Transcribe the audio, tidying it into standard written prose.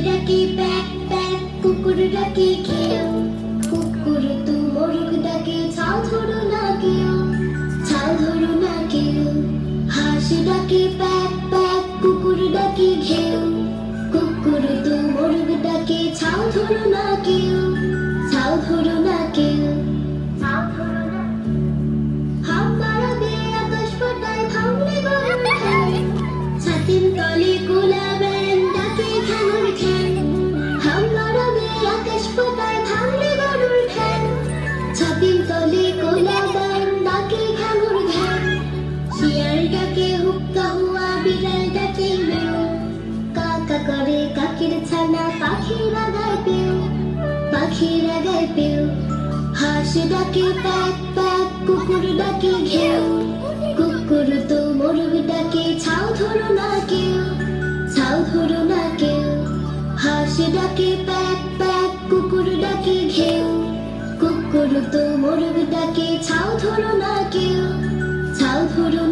ডাকে pack pack, কুকুর ডাকে ঘেউ। কুকুর তো মোরগ ডাকে, ছাও ধরো না কেউ, ছাও ধরো না কেউ। হাঁস ডাকে প্যাক প্যাক, কুকুর ডাকে ঘেউ। কুকুর তো মোরগ ডাকে, ছাও ধরো না কেউ, ছাও ধরো না কেউ, ছাও ধরো না। হাম বাড়াবে আকাশ ফোটায়, ভাঙলে গরুর ঠ্যাং। ছাতির তলে গোলাবেন ডাকে ঘ্যাঙর ঘ্যাং। হাম বাড়াবে আকাশ ফোটায়, ভাঙলে গরুর ঠ্যাং। ছাতির তলে গোলাবেন ডাকে ঘ্যাঙর ঘ্যাং। শিয়াল ডাকে হুক্কা হুয়া, বিড়াল ডাকে মেও। কাকা করে কাকের ছানা, পাখিরা গায় পেও, পাখিরা গায় পেও। হাঁস ডাকে প্যাক প্যাক, কুকুর ডাকে ঘেউ। কুকুর তো মোরগ ডাকে, ছাও ধরো না কেউ, ছাও ধরো না কেউ। হাঁস ডাকে প্যাক প্যাক, কুকুর ডাকে ঘেউ। কুকুর তো মোরগ ডাকে, ছাও ধরো না কেউ, ছাও ধরো